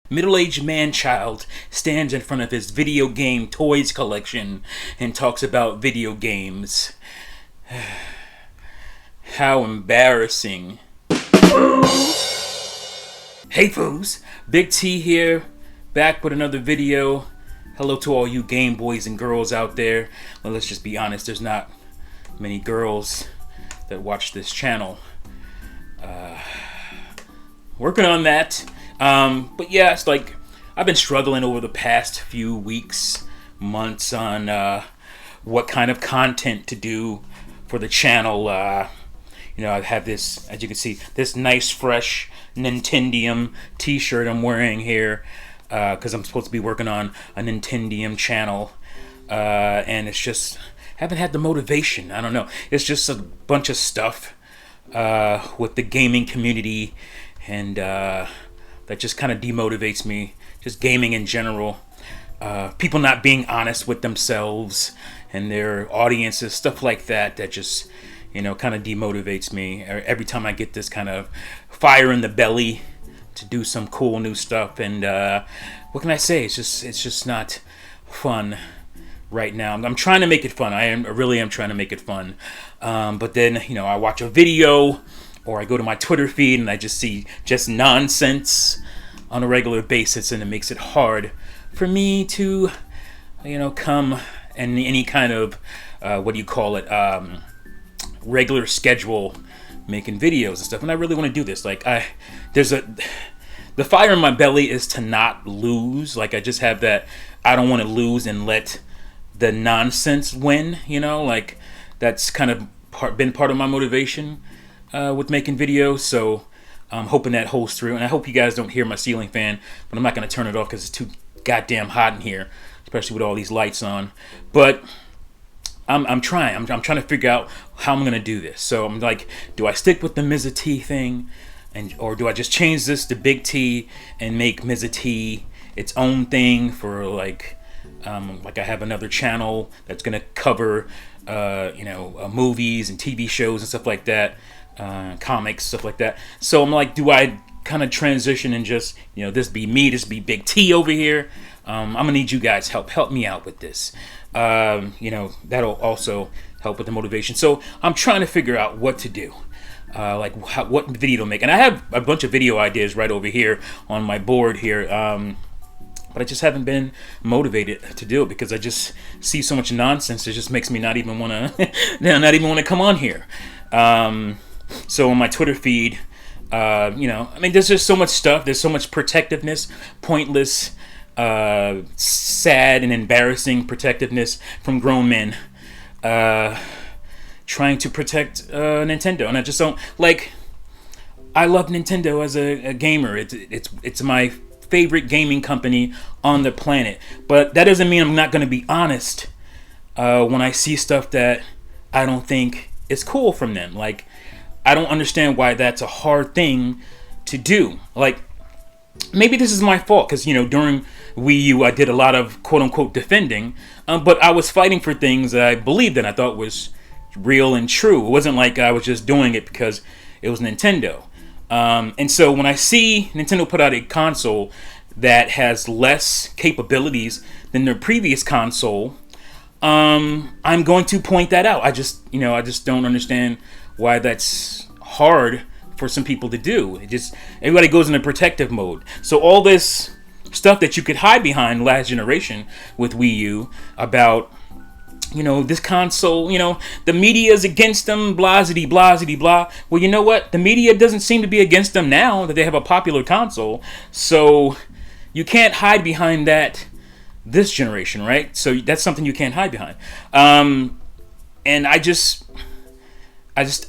Middle-aged man-child stands in front of his video game toys collection and talks about video games. How embarrassing. Hey foos, Big T here, back with another video. Hello to all you game boys and girls out there. Well, let's just be honest, there's not many girls that watch this channel. Working on that. But yeah, it's like I've been struggling over the past few weeks, months on what kind of content to do for the channel. I have this, as you can see, this nice fresh Nintendium t-shirt I'm wearing here because I'm supposed to be working on a Nintendium channel, and it's just haven't had the motivation. I don't know. It's just a bunch of stuff with the gaming community, and that just kind of demotivates me. Just gaming in general. People not being honest with themselves and their audiences, stuff like that, that just, kind of demotivates me. Every time I get this kind of fire in the belly to do some cool new stuff. And what can I say? It's just not fun right now. I'm trying to make it fun. I really am trying to make it fun. But then, I watch a video, or I go to my Twitter feed and I just see just nonsense on a regular basis, and it makes it hard for me to, come in any kind of, regular schedule making videos and stuff. And I really want to do this. The fire in my belly is to not lose. Like, I just have that, I don't want to lose and let the nonsense win, that's kind of been part of my motivation with making videos. So I'm hoping that holds through, and I hope you guys don't hear my ceiling fan, but I'm not going to turn it off because it's too goddamn hot in here, especially with all these lights on. But I'm trying to figure out how I'm going to do this. So I'm like, do I stick with the Mizzah Tee thing, or do I just change this to Big T and make Mizzah Tee its own thing for like I have another channel that's going to cover movies and TV shows and stuff like that, comics, stuff like that. So I'm like, do I kind of transition and just, this be me, this be Big T over here? I'm gonna need you guys help me out with this. That'll also help with the motivation. So I'm trying to figure out what to do, what video to make. And I have a bunch of video ideas right over here on my board here, but I just haven't been motivated to do it because I just see so much nonsense. It just makes me not even want to come on here. So on my Twitter feed, there's just so much stuff. There's so much protectiveness, pointless, sad and embarrassing protectiveness from grown men trying to protect Nintendo. And I just don't, I love Nintendo as a gamer. It's my favorite gaming company on the planet. But that doesn't mean I'm not going to be honest when I see stuff that I don't think is cool from them. I don't understand why that's a hard thing to do. Maybe this is my fault because, during Wii U, I did a lot of quote-unquote defending, but I was fighting for things that I believed in, I thought was real and true. It wasn't like I was just doing it because it was Nintendo. And so when I see Nintendo put out a console that has less capabilities than their previous console, I'm going to point that out. I just don't understand why that's hard for some people to do. Everybody goes into protective mode. So all this stuff that you could hide behind last generation with Wii U about, this console, the media is against them, blah-zity, blah-zity, blah. Well, you know what? The media doesn't seem to be against them now that they have a popular console. So you can't hide behind that this generation, right? So that's something you can't hide behind. And I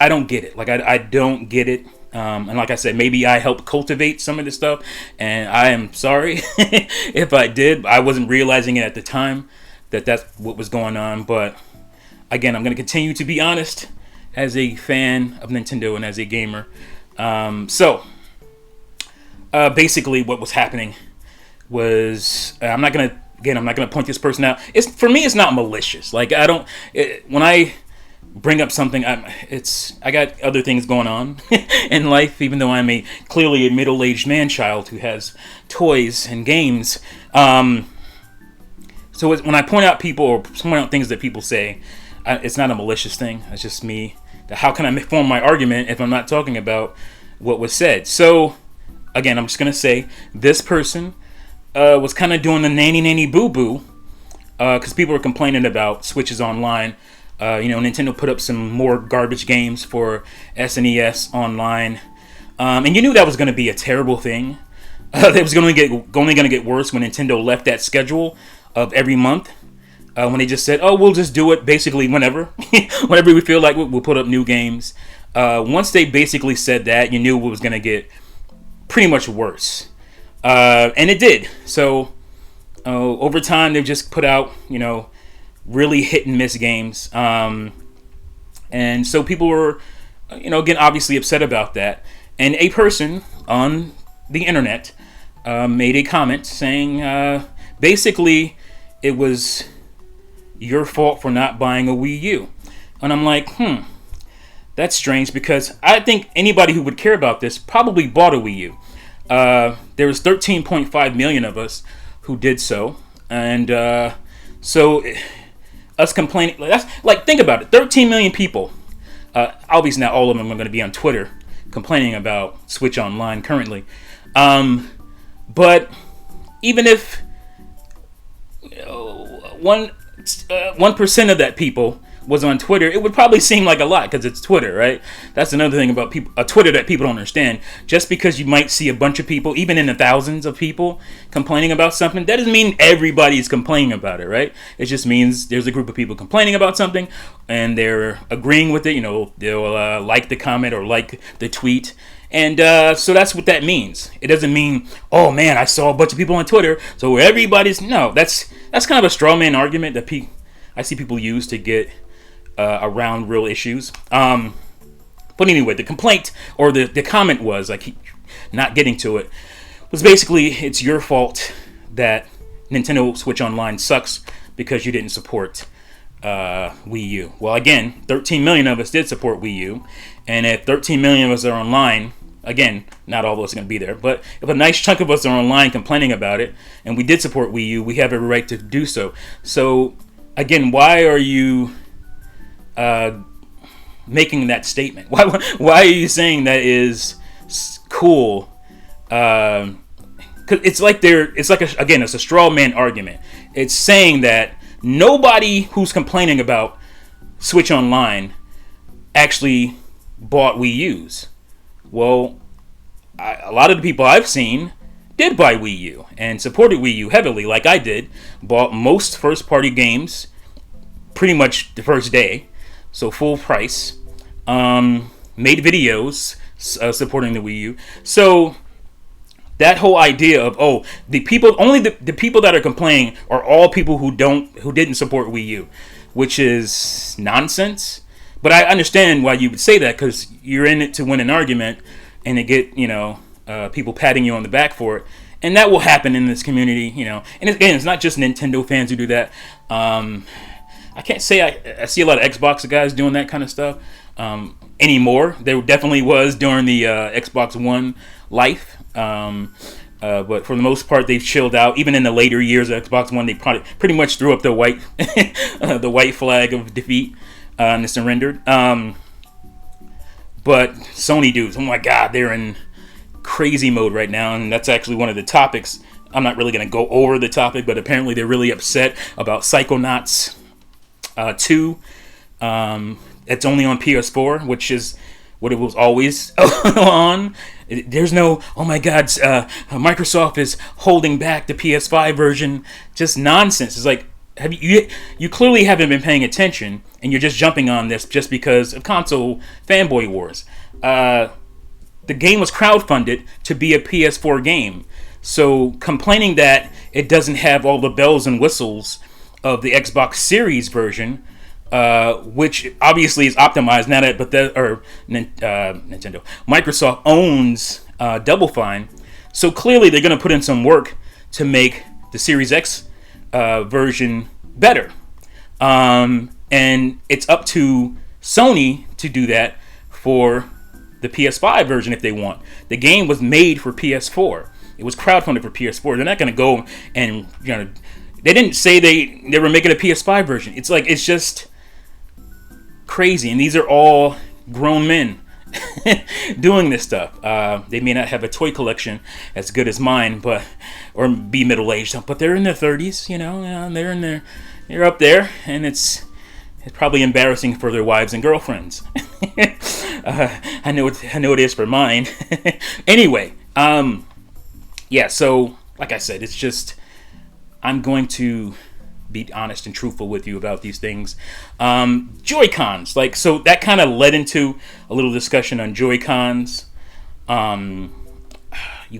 don't get it. I don't get it. And like I said, maybe I helped cultivate some of this stuff, and I am sorry if I did. I wasn't realizing it at the time that that's what was going on. But again, I'm going to continue to be honest as a fan of Nintendo and as a gamer. Basically what was happening was, I'm not going to point this person out. For me, it's not malicious. When I bring up something. I got other things going on in life, even though I'm clearly a middle-aged man-child who has toys and games. So when I point out people or point out things that people say, it's not a malicious thing. It's just me. How can I form my argument if I'm not talking about what was said? So again, I'm just gonna say this person was kind of doing the nanny boo boo because people were complaining about Switches Online. Nintendo put up some more garbage games for SNES Online, and you knew that was going to be a terrible thing. It was only going to get worse when Nintendo left that schedule of every month. When they just said, "Oh, we'll just do it basically whenever, whenever we feel like we'll put up new games." Once they basically said that, you knew it was going to get pretty much worse, and it did. So over time, they've just put out, really hit and miss games. And so people were, again, obviously upset about that. And a person on the internet made a comment saying, basically, it was your fault for not buying a Wii U. And I'm like, that's strange, because I think anybody who would care about this probably bought a Wii U. There was 13.5 million of us who did so. And so us complaining, that's like, think about it, 13 million people. Obviously not all of them are going to be on Twitter complaining about Switch Online currently. But even if 1% of that people was on Twitter, it would probably seem like a lot because it's Twitter, right? That's another thing about Twitter that people don't understand. Just because you might see a bunch of people, even in the thousands of people, complaining about something, that doesn't mean everybody's complaining about it, right? It just means there's a group of people complaining about something and they're agreeing with it. They'll like the comment or like the tweet. And so that's what that means. It doesn't mean, oh man, I saw a bunch of people on Twitter, so everybody's... No, that's kind of a straw man argument that I see people use to get around real issues. But anyway, the complaint or the comment was, I keep not getting to it, was basically it's your fault that Nintendo Switch Online sucks because you didn't support Wii U. Well, again, 13 million of us did support Wii U, and if 13 million of us are online, again, not all of us are going to be there, but if a nice chunk of us are online complaining about it, and we did support Wii U, we have every right to do so. So, again, why are you making that statement? Why are you saying that is cool? Because it's like it's a straw man argument. It's saying that nobody who's complaining about Switch Online actually bought Wii U's. Well, a lot of the people I've seen did buy Wii U and supported Wii U heavily, like I did. Bought most first-party games pretty much the first day, so full price. Made videos supporting the Wii U. So that whole idea of the people that are complaining are all people who didn't support Wii U, which is nonsense. But I understand why you would say that, because you're in it to win an argument, and to get people patting you on the back for it, and that will happen in this community, And again, it's not just Nintendo fans who do that. I can't say I see a lot of Xbox guys doing that kind of stuff anymore. There definitely was during the Xbox One life. But for the most part, they've chilled out. Even in the later years of Xbox One, they pretty much threw up the white the white flag of defeat and surrendered. But Sony dudes, oh my God, they're in crazy mode right now, and that's actually one of the topics. I'm not really going to go over the topic, but apparently they're really upset about Psychonauts 2. It's only on PS4, which is what it was always on. There's no, oh my God, Microsoft is holding back the PS5 version. Just nonsense. It's like, you clearly haven't been paying attention, and you're just jumping on this just because of console fanboy wars. The game was crowdfunded to be a PS4 game. So complaining that it doesn't have all the bells and whistles of the Xbox Series version, which obviously is optimized now that Nintendo, Microsoft owns Double Fine, so clearly they're going to put in some work to make the Series X version better, and it's up to Sony to do that for the PS5 version if they want. The game was made for PS4. It was crowdfunded for PS4. They're not going to go and, they didn't say they were making a PS5 version. It's like, it's just crazy. And these are all grown men doing this stuff. They may not have a toy collection as good as mine, or be middle-aged, but they're in their 30s, they're up there, and it's probably embarrassing for their wives and girlfriends. I know it is for mine. Anyway, yeah, so like I said, it's just, I'm going to be honest and truthful with you about these things. Joy-Cons, so that kind of led into a little discussion on Joy-Cons. You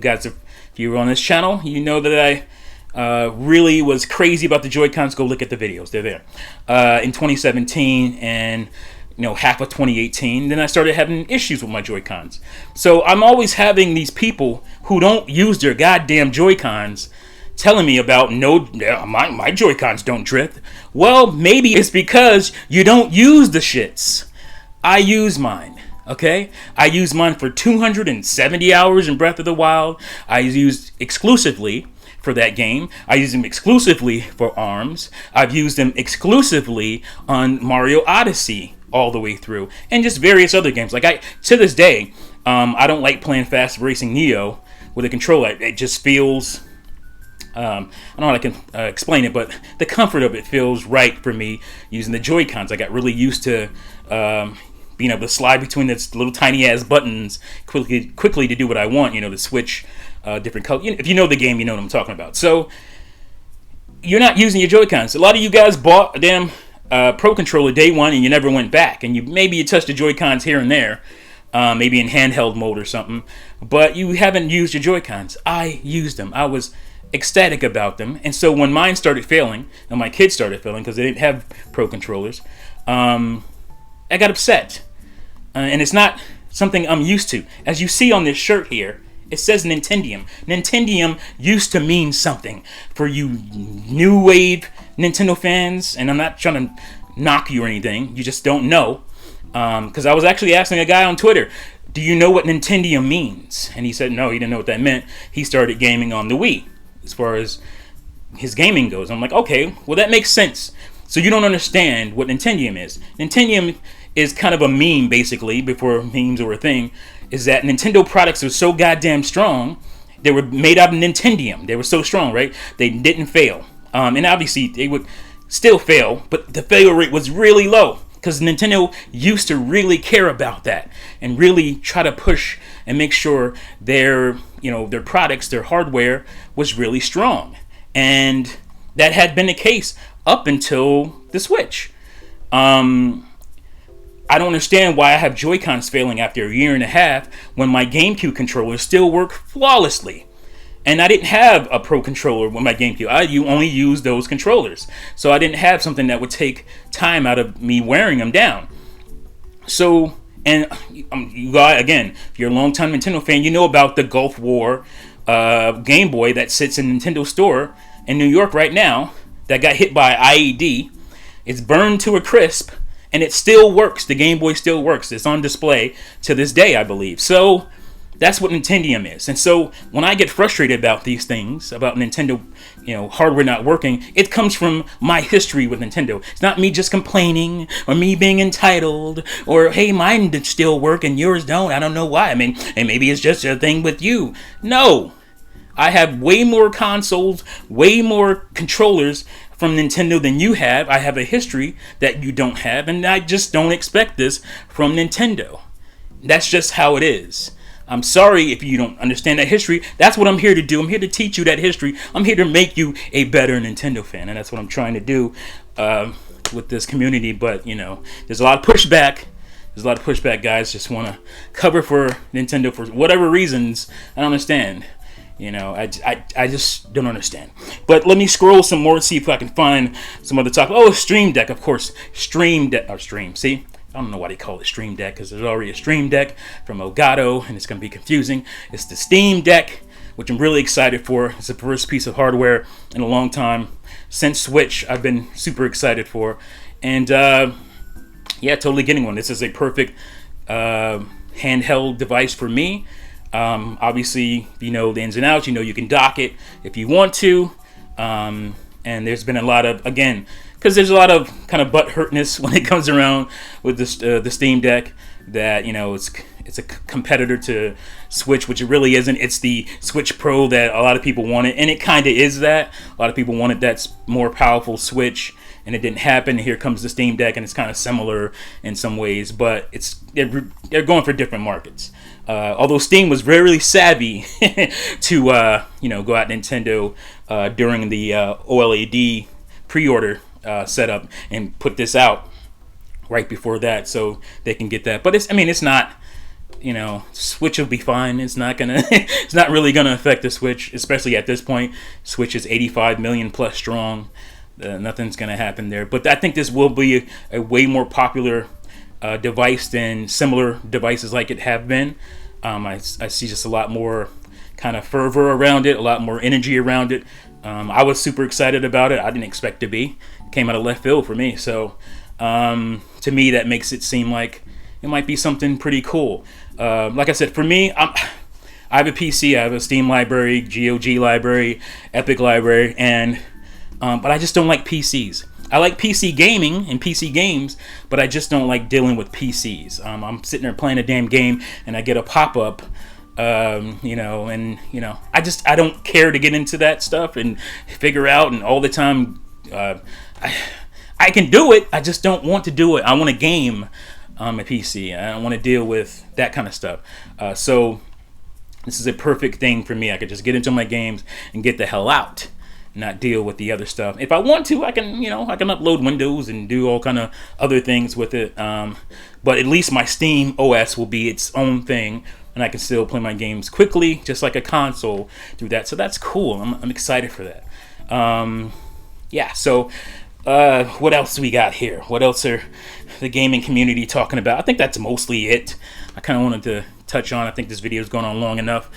guys, if you were on this channel, you know that I really was crazy about the Joy-Cons. Go look at the videos; they're there. In 2017 and half of 2018, then I started having issues with my Joy-Cons. So I'm always having these people who don't use their goddamn Joy-Cons telling me about my Joy-Cons don't drift. Well, maybe it's because you don't use the shits. I use mine. Okay? I use mine for 270 hours in Breath of the Wild. I used exclusively for that game. I use them exclusively for ARMS. I've used them exclusively on Mario Odyssey all the way through, and just various other games. To this day, I don't like playing Fast Racing Neo with a controller. It just feels, I don't know how I can explain it, but the comfort of it feels right for me using the Joy-Cons. I got really used to being able to slide between these little tiny ass buttons quickly to do what I want. To switch different colors. If you know the game, you know what I'm talking about. So you're not using your Joy-Cons. A lot of you guys bought a damn Pro Controller day one and you never went back, and you touched the Joy-Cons here and there, maybe in handheld mode or something, but you haven't used your Joy-Cons. I used them. I was ecstatic about them, and so when mine started failing and my kids started failing because they didn't have Pro Controllers, I got upset, and it's not something I'm used to. As you see on this shirt here, it says Nintendium. Nintendium used to mean something for you new wave Nintendo fans, and I'm not trying to knock you or anything. You just don't know. Because I was actually asking a guy on Twitter, do you know what Nintendium means? And he said no, he didn't know what that meant. He started gaming on the Wii, as far as his gaming goes. I'm like, okay, well that makes sense. So you don't understand what Nintendium is. Nintendium is kind of a meme, basically, before memes were a thing, is that Nintendo products are so goddamn strong. They were made out of Nintendium. They were so strong, right? They didn't fail. And obviously, they would still fail, but the failure rate was really low because Nintendo used to really care about that and really try to push and make sure their products, their hardware was really strong. And that had been the case up until the Switch. I don't understand why I have Joy-Cons failing after a year and a half when my GameCube controllers still work flawlessly. And I didn't have a Pro Controller with my GameCube. You only used those controllers. So I didn't have something that would take time out of me wearing them down. So, and you guys, again, if you're a longtime Nintendo fan, you know about the Gulf War Game Boy that sits in Nintendo store in New York right now that got hit by IED. It's burned to a crisp. And it still works. The Game Boy still works. It's on display to this day, I believe. So that's what Nintendium is. And so when I get frustrated about these things, about Nintendo, hardware not working, it comes from my history with Nintendo. It's not me just complaining or me being entitled or, hey, mine still work and yours don't. I don't know why. And maybe it's just a thing with you. No. I have way more consoles, way more controllers from Nintendo than you have. I have a history that you don't have, and I just don't expect this from Nintendo. That's just how it is. I'm sorry if you don't understand that history. That's what I'm here to do. I'm here to teach you that history. I'm here to make you a better Nintendo fan, and that's what I'm trying to do with this community. But, there's a lot of pushback. There's a lot of pushback. Guys just want to cover for Nintendo for whatever reasons. I don't understand. I just don't understand. But let me scroll some more and see if I can find some other topic. Oh, Stream Deck, of course. Stream Deck, or Stream, see? I don't know why they call it Stream Deck, because there's already a Stream Deck from Elgato, and it's going to be confusing. It's the Steam Deck, which I'm really excited for. It's the first piece of hardware in a long time. Since Switch, I've been super excited for. And yeah, totally getting one. This is a perfect handheld device for me. Obviously, you know the ins and outs. You know you can dock it if you want to. And there's been a lot of, again, because there's a lot of kind of butt hurtness when it comes around with this the Steam Deck, that, you know, it's a competitor to Switch, which it really isn't. It's the Switch Pro that a lot of people wanted, and it kind of is that. A lot of people wanted that more powerful Switch, and it didn't happen. Here comes the Steam Deck, and it's kind of similar in some ways, but they're going for different markets. Although Steam was very savvy to you know, go out Nintendo during the OLED pre-order setup and put this out right before that, so they can get that. But it's not, you know, Switch will be fine. It's not gonna it's not really gonna affect the Switch, especially at this point. Switch is 85 million plus strong. Nothing's gonna happen there. But I think this will be a way more popular device than similar devices like it have been. I see just a lot more kind of fervor around it, a lot more energy around it. I was super excited about it. I didn't expect to be. It came out of left field for me. So to me, that makes it seem like it might be something pretty cool. Like I said, for me, I have a PC. I have a Steam library, GOG library, Epic library, and but I just don't like PCs. I like PC gaming and PC games, but I just don't like dealing with PCs. I'm sitting there playing a damn game, and I get a pop-up, you know, and, you know, I don't care to get into that stuff and figure out, and all the time, I can do it, I just don't want to do it. I want to game a PC. I don't want to deal with that kind of stuff. So this is a perfect thing for me. I could just get into my games and get the hell out, not deal with the other stuff. If I want to, I can, you know, I can upload Windows and do all kind of other things with it. But at least my Steam OS will be its own thing, and I can still play my games quickly, just like a console through that. So that's cool. I'm excited for that. Yeah. So what else we got here? What else are the gaming community talking about? I think that's mostly it. I kind of wanted to touch on. I think this video is going on long enough.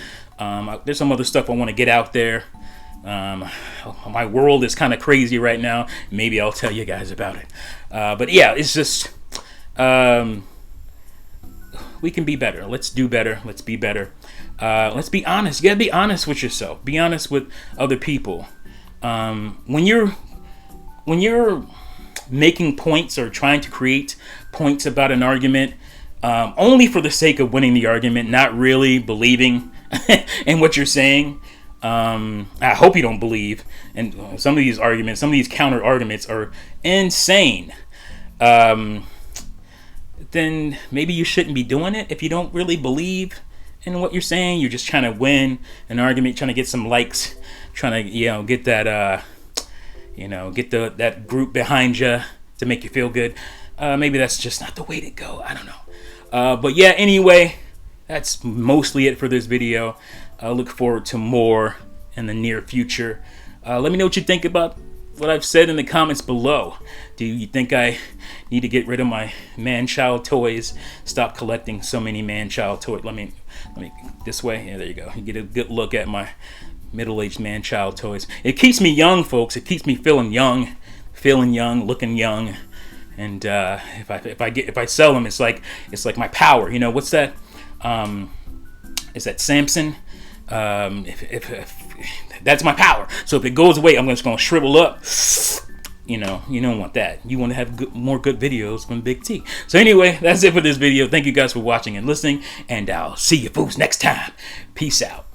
There's some other stuff I want to get out there. My world is kind of crazy right now. Maybe I'll tell you guys about it. But yeah, it's just we can be better. Let's do better. Let's be better. Let's be honest. You gotta be honest with yourself. Be honest with other people. When you're making points or trying to create points about an argument, only for the sake of winning the argument, not really believing in what you're saying. I hope you don't believe. And some of these arguments, some of these counter arguments are insane. Then maybe you shouldn't be doing it. If you don't really believe in what you're saying, you're just trying to win an argument, trying to get some likes, trying to, you know, get that, you know, get that group behind you to make you feel good. Maybe that's just not the way to go. I don't know. But yeah, anyway, that's mostly it for this video. I look forward to more in the near future. Let me know what you think about what I've said in the comments below. Do you think I need to get rid of my Manchild toys? Stop collecting so many Manchild toys. Let me this way. Yeah, there you go. You get a good look at my middle-aged Manchild toys. It keeps me young, folks. It keeps me feeling young, looking young. And if I sell them, it's like my power. You know what's that? Is that Samson? If that's my power. So if it goes away, I'm just gonna shrivel up. You know, you don't want that. You want to have more good videos from Big T. So anyway, that's it for this video. Thank you guys for watching and listening, and I'll see you fools next time. Peace out.